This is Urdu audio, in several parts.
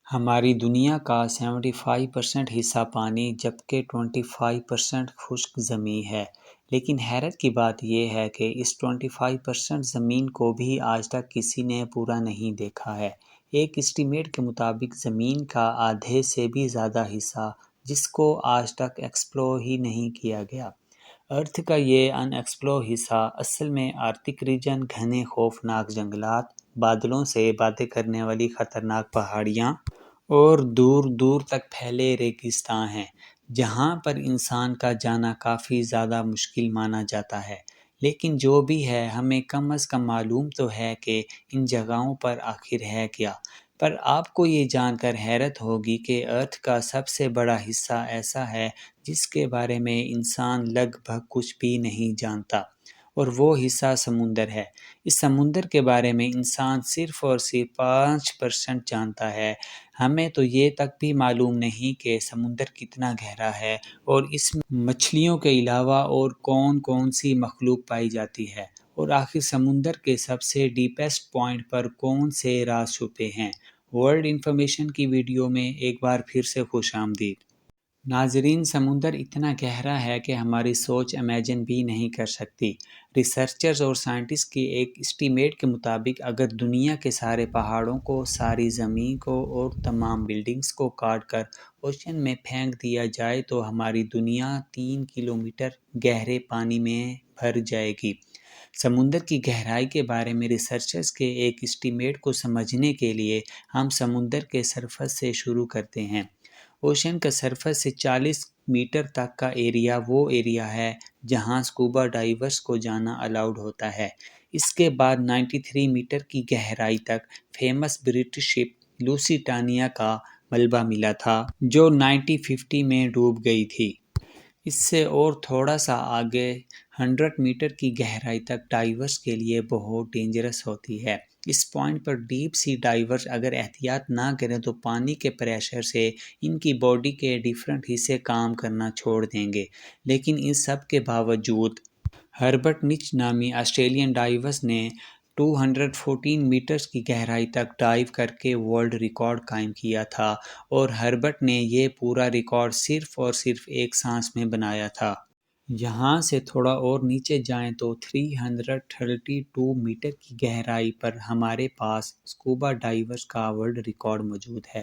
ہماری دنیا کا 75% حصہ پانی جبکہ 25% خشک زمین ہے، لیکن حیرت کی بات یہ ہے کہ اس 25% زمین کو بھی آج تک کسی نے پورا نہیں دیکھا ہے۔ ایک اسٹیمیٹ کے مطابق زمین کا آدھے سے بھی زیادہ حصہ جس کو آج تک ایکسپلور ہی نہیں کیا گیا۔ ارتھ کا یہ ان ایکسپلور حصہ اصل میں آرکٹک ریجن، گھنے خوفناک جنگلات، بادلوں سے باتیں کرنے والی خطرناک پہاڑیاں اور دور دور تک پھیلے ریگستان ہیں، جہاں پر انسان کا جانا کافی زیادہ مشکل مانا جاتا ہے۔ لیکن جو بھی ہے، ہمیں کم از کم معلوم تو ہے کہ ان جگہوں پر آخر ہے کیا۔ پر آپ کو یہ جان کر حیرت ہوگی کہ ارتھ کا سب سے بڑا حصہ ایسا ہے جس کے بارے میں انسان لگ بھگ کچھ بھی نہیں جانتا، اور وہ حصہ سمندر ہے۔ اس سمندر کے بارے میں انسان صرف اور صرف 5% جانتا ہے۔ ہمیں تو یہ تک بھی معلوم نہیں کہ سمندر کتنا گہرا ہے اور اس میں مچھلیوں کے علاوہ اور کون کون سی مخلوق پائی جاتی ہے، اور آخر سمندر کے سب سے ڈیپسٹ پوائنٹ پر کون سے راز چھپے ہیں۔ ورلڈ انفارمیشن کی ویڈیو میں ایک بار پھر سے خوش آمدید۔ ناظرین، سمندر اتنا گہرا ہے کہ ہماری سوچ امیجن بھی نہیں کر سکتی۔ ریسرچرز اور سائنٹسٹ کی ایک اسٹیمیٹ کے مطابق اگر دنیا کے سارے پہاڑوں کو، ساری زمین کو اور تمام بلڈنگز کو کاٹ کر اوشن میں پھینک دیا جائے تو ہماری دنیا 3 کلومیٹر گہرے پانی میں بھر جائے گی۔ سمندر کی گہرائی کے بارے میں ریسرچرز کے ایک اسٹیمیٹ کو سمجھنے کے لیے ہم سمندر کے سرفس سے شروع کرتے ہیں۔ اوشن کا سرفس سے 40 میٹر تک کا ایریا وہ ایریا ہے جہاں اسکوبا ڈائیورز کو جانا الاؤڈ ہوتا ہے۔ اس کے بعد 93 میٹر کی گہرائی تک فیمس برٹش شپ لوسیٹانیا کا ملبہ ملا تھا جو 1950 میں ڈوب گئی تھی۔ اس سے اور تھوڑا سا آگے 100 میٹر کی گہرائی تک ڈائیورز کے لیے بہت ڈینجرس ہوتی ہے۔ اس پوائنٹ پر ڈیپ سی ڈائیورز اگر احتیاط نہ کریں تو پانی کے پریشر سے ان کی باڈی کے ڈیفرنٹ حصے کام کرنا چھوڑ دیں گے۔ لیکن ان سب کے باوجود ہربرٹ نچ نامی آسٹریلین ڈائیورز نے 214 میٹرز کی گہرائی تک ڈائیو کر کے ورلڈ ریکارڈ قائم کیا تھا، اور ہربرٹ نے یہ پورا ریکارڈ صرف اور صرف ایک سانس میں بنایا تھا۔ یہاں سے تھوڑا اور نیچے جائیں تو 332 میٹر کی گہرائی پر ہمارے پاس اسکوبا ڈائیورز کا ورلڈ ریکارڈ موجود ہے،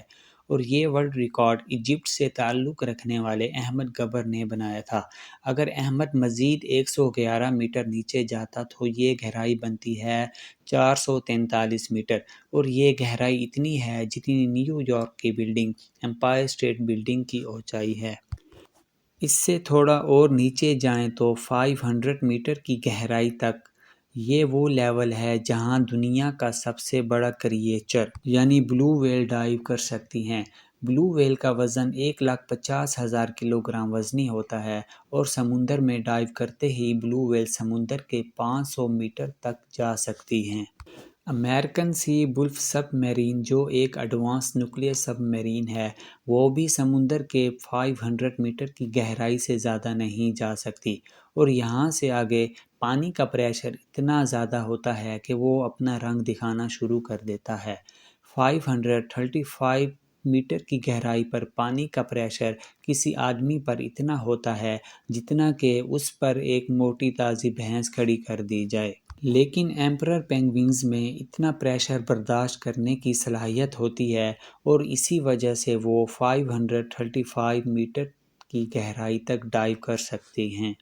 اور یہ ورلڈ ریکارڈ ایجپٹ سے تعلق رکھنے والے احمد گبر نے بنایا تھا۔ اگر احمد مزید 111 میٹر نیچے جاتا تو یہ گہرائی بنتی ہے 443 میٹر، اور یہ گہرائی اتنی ہے جتنی نیو یارک کی بلڈنگ ایمپائر اسٹیٹ بلڈنگ کی اونچائی ہے۔ اس سے تھوڑا اور نیچے جائیں تو 500 میٹر کی گہرائی تک یہ وہ لیول ہے جہاں دنیا کا سب سے بڑا کریئیچر یعنی بلو ویل ڈائیو کر سکتی ہیں۔ بلو ویل کا وزن 150,000 کلوگرام وزنی ہوتا ہے، اور سمندر میں ڈائیو کرتے ہی بلو ویل سمندر کے 500 میٹر تک جا سکتی ہیں۔ امریکن سی وولف سب میرین جو ایک ایڈوانس نیوکلیئر سب میرین ہے، وہ بھی سمندر کے 500 میٹر کی گہرائی سے زیادہ نہیں جا سکتی، اور یہاں سے آگے پانی کا پریشر اتنا زیادہ ہوتا ہے کہ وہ اپنا رنگ دکھانا شروع کر دیتا ہے۔ 535 میٹر کی گہرائی پر پانی کا پریشر کسی آدمی پر اتنا ہوتا ہے جتنا کہ اس پر ایک موٹی تازی بھینس کھڑی کر دی جائے۔ لیکن ایمپرر پینگوئنز میں اتنا پریشر برداشت کرنے کی صلاحیت ہوتی ہے، اور اسی وجہ سے وہ 535 میٹر کی گہرائی تک ڈائیو کر سکتی ہیں۔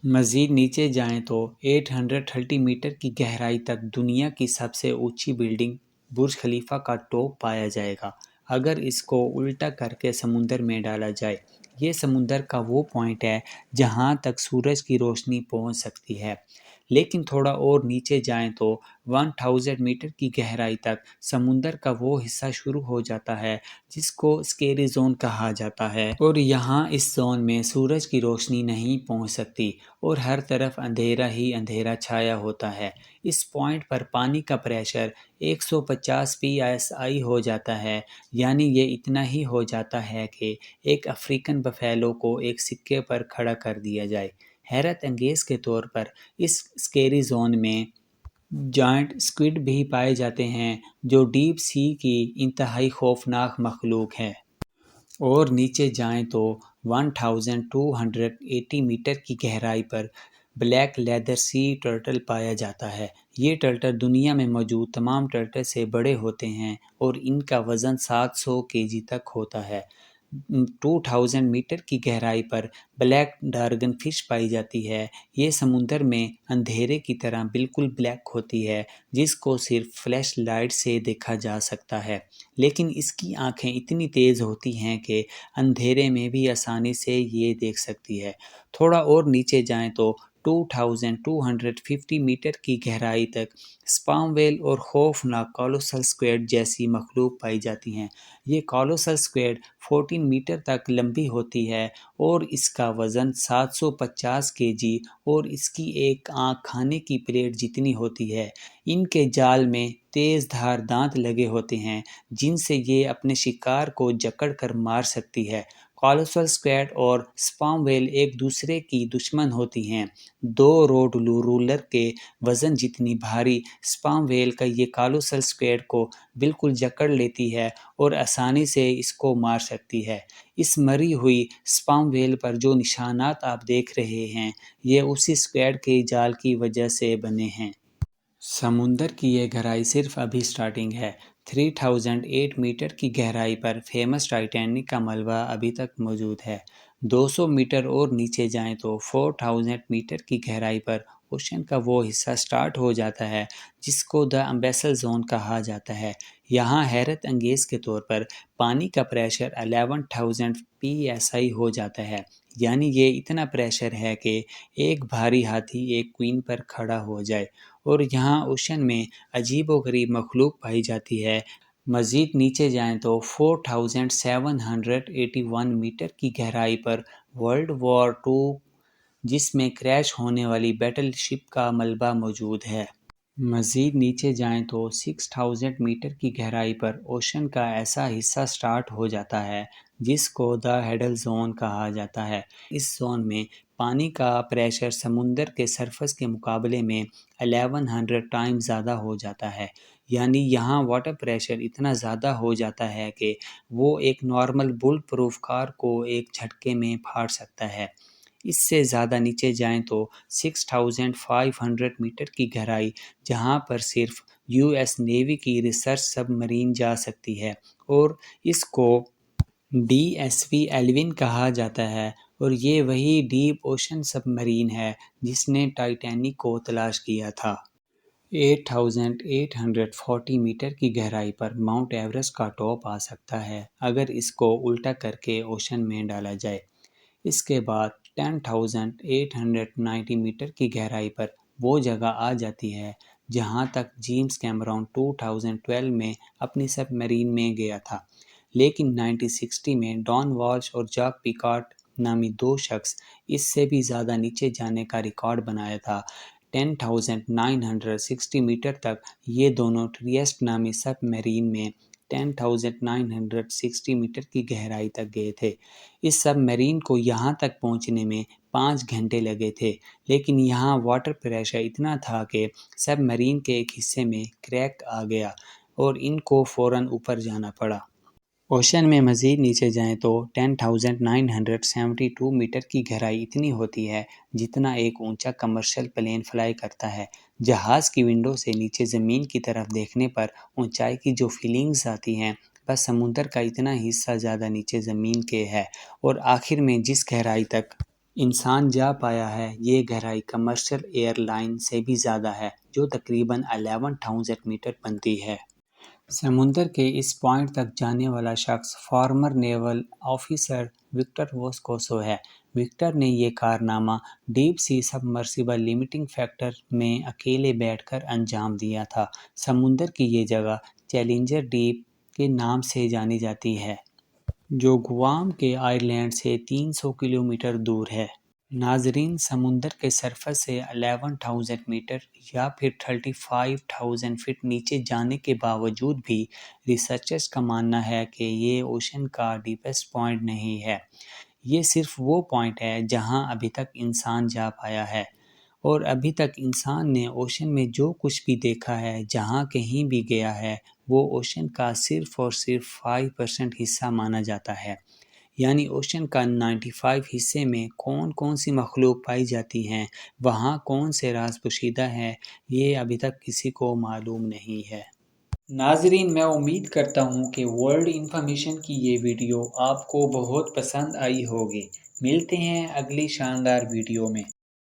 مزید نیچے جائیں تو 830 میٹر کی گہرائی تک دنیا کی سب سے اونچی بلڈنگ برج خلیفہ کا ٹاپ پایا جائے گا اگر اس کو الٹا کر کے سمندر میں ڈالا جائے۔ یہ سمندر کا وہ پوائنٹ ہے جہاں تک سورج کی روشنی پہنچ سکتی ہے۔ لیکن تھوڑا اور نیچے جائیں تو 1000 میٹر کی گہرائی تک سمندر کا وہ حصہ شروع ہو جاتا ہے جس کو اسکیری زون کہا جاتا ہے، اور یہاں اس زون میں سورج کی روشنی نہیں پہنچ سکتی اور ہر طرف اندھیرا ہی اندھیرا چھایا ہوتا ہے۔ اس پوائنٹ پر پانی کا پریشر 150 PSI ہو جاتا ہے، یعنی یہ اتنا ہی ہو جاتا ہے کہ ایک افریقن بفیلو کو ایک سکے پر کھڑا کر دیا جائے۔ حیرت انگیز کے طور پر اس اسکیری زون میں جائنٹ اسکوڈ بھی پائے جاتے ہیں جو ڈیپ سی کی انتہائی خوفناک مخلوق ہے۔ اور نیچے جائیں تو 1280 میٹر کی گہرائی پر بلیک لیدر سی ٹرٹل پایا جاتا ہے۔ یہ ٹرٹل دنیا میں موجود تمام ٹرٹل سے بڑے ہوتے ہیں اور ان کا وزن 700 kg تک ہوتا ہے۔ 2000 میٹر کی گہرائی پر بلیک ڈارگن فش پائی جاتی ہے۔ یہ سمندر میں اندھیرے کی طرح بالکل بلیک ہوتی ہے جس کو صرف فلیش لائٹ سے دیکھا جا سکتا ہے، لیکن اس کی آنکھیں اتنی تیز ہوتی ہیں کہ اندھیرے میں بھی آسانی سے یہ دیکھ سکتی ہے۔ تھوڑا اور نیچے جائیں تو 2250 میٹر کی گہرائی تک سپرم ویل اور خوفناک کولوسل اسکویڈ جیسی مخلوق پائی جاتی ہیں۔ یہ کولوسل اسکویڈ 14 میٹر تک لمبی ہوتی ہے اور اس کا وزن 750 kg اور اس کی ایک آنکھ کھانے کی پلیٹ جتنی ہوتی ہے۔ ان کے جال میں تیز دھار دانت لگے ہوتے ہیں جن سے یہ اپنے شکار کو جکڑ کر مار سکتی ہے۔ کولوسل اسکویڈ اور سپرم ویل ایک دوسرے کی دشمن ہوتی ہیں۔ 2 روڈ رولر کے وزن جتنی بھاری سپرم ویل کا یہ کولوسل اسکویڈ کو بالکل جکڑ لیتی ہے اور آسانی سے اس کو مار سکتی ہے۔ اس مری ہوئی سپرم ویل پر جو نشانات آپ دیکھ رہے ہیں یہ اسی اسکویڈ کے جال کی وجہ سے بنے ہیں۔ سمندر کی یہ گہرائی صرف ابھی سٹارٹنگ ہے۔ 3008 میٹر کی گہرائی پر فیمس ٹائٹینک کا ملبہ ابھی تک موجود ہے۔ 200 میٹر اور نیچے جائیں تو 4000 میٹر کی گہرائی پر اوشن کا وہ حصہ سٹارٹ ہو جاتا ہے جس کو دی ایبیسل زون کہا جاتا ہے۔ یہاں حیرت انگیز کے طور پر پانی کا پریشر 11,000 psi ہو جاتا ہے، یعنی یہ اتنا پریشر ہے کہ ایک بھاری ہاتھی ایک کوئن پر کھڑا ہو جائے۔ اور یہاں اوشن میں عجیب و غریب مخلوق پائی جاتی ہے۔ مزید نیچے جائیں تو 4781 میٹر کی گہرائی پر ورلڈ وار II جس میں کریش ہونے والی بیٹل شپ کا ملبہ موجود ہے۔ مزید نیچے جائیں تو 6000 میٹر کی گہرائی پر اوشن کا ایسا حصہ سٹارٹ ہو جاتا ہے جس کو دی ہیڈل زون کہا جاتا ہے۔ اس زون میں پانی کا پریشر سمندر کے سرفس کے مقابلے میں 1100 ٹائم زیادہ ہو جاتا ہے، یعنی یہاں واٹر پریشر اتنا زیادہ ہو جاتا ہے کہ وہ ایک نارمل بل پروف کار کو ایک جھٹکے میں پھاڑ سکتا ہے۔ اس سے زیادہ نیچے جائیں تو 6500 میٹر کی گہرائی جہاں پر صرف US نیوی کی ریسرچ سب مرین جا سکتی ہے اور اس کو DSV-11 کہا جاتا ہے، اور یہ وہی ڈیپ اوشن سب مرین ہے جس نے ٹائٹینک کو تلاش کیا تھا۔ 8840 میٹر کی گہرائی پر ماؤنٹ ایورسٹ کا ٹاپ آ سکتا ہے اگر اس کو الٹا کر کے اوشن میں ڈالا جائے۔ اس کے بعد 10,890 میٹر کی گہرائی پر وہ جگہ آ جاتی ہے جہاں تک جیمز کیمرون 2012 میں اپنی سب مرین میں گیا تھا، لیکن 1960 میں ڈان والش اور جاک پیکارٹ نامی 2 شخص اس سے بھی زیادہ نیچے جانے کا ریکارڈ بنایا تھا۔ 10,960 میٹر تک یہ دونوں ٹریسٹ نامی سب مرین میں 10,960 میٹر کی گہرائی تک گئے تھے۔ اس سب مرین کو یہاں تک پہنچنے میں 5 گھنٹے لگے تھے، لیکن یہاں واٹر پریشر اتنا تھا کہ سب مرین کے ایک حصے میں کریک آ گیا اور ان کو فوراً اوپر جانا پڑا۔ اوشن میں مزید نیچے جائیں تو 10,972 میٹر کی گہرائی اتنی ہوتی ہے جتنا ایک اونچا کمرشل پلین فلائی کرتا ہے۔ جہاز کی ونڈو سے نیچے زمین کی طرف دیکھنے پر اونچائی کی جو فیلنگز آتی ہیں بس سمندر کا اتنا حصہ زیادہ نیچے زمین کے ہے۔ اور آخر میں جس گہرائی تک انسان جا پایا ہے یہ گہرائی کمرشل ایئر لائن سے بھی زیادہ ہے جو تقریباً 11,000 میٹر بنتی ہے۔ سمندر کے اس پوائنٹ تک جانے والا شخص فارمر نیول آفیسر وکٹر واسکوسو ہے۔ وکٹر نے یہ کارنامہ deep sea submersible limiting factor میں اکیلے بیٹھ کر انجام دیا تھا۔ سمندر کی یہ جگہ چیلنجر ڈیپ کے نام سے جانی جاتی ہے جو گوام کے آئلینڈ سے 300 کلومیٹر دور ہے۔ ناظرین، سمندر کے سرفس سے 11,000 میٹر یا پھر 35,000 فٹ نیچے جانے کے باوجود بھی ریسرچرز کا ماننا ہے کہ یہ اوشن کا ڈیپسٹ پوائنٹ نہیں ہے۔ یہ صرف وہ پوائنٹ ہے جہاں ابھی تک انسان جا پایا ہے۔ اور ابھی تک انسان نے اوشن میں جو کچھ بھی دیکھا ہے، جہاں کہیں بھی گیا ہے، وہ اوشن کا صرف اور صرف 5% حصہ مانا جاتا ہے۔ یعنی اوشن کا 95 حصے میں کون کون سی مخلوق پائی جاتی ہیں، وہاں کون سے راز پوشیدہ ہیں، یہ ابھی تک کسی کو معلوم نہیں ہے۔ ناظرین، میں امید کرتا ہوں کہ ورلڈ انفارمیشن کی یہ ویڈیو آپ کو بہت پسند آئی ہوگی۔ ملتے ہیں اگلی شاندار ویڈیو میں۔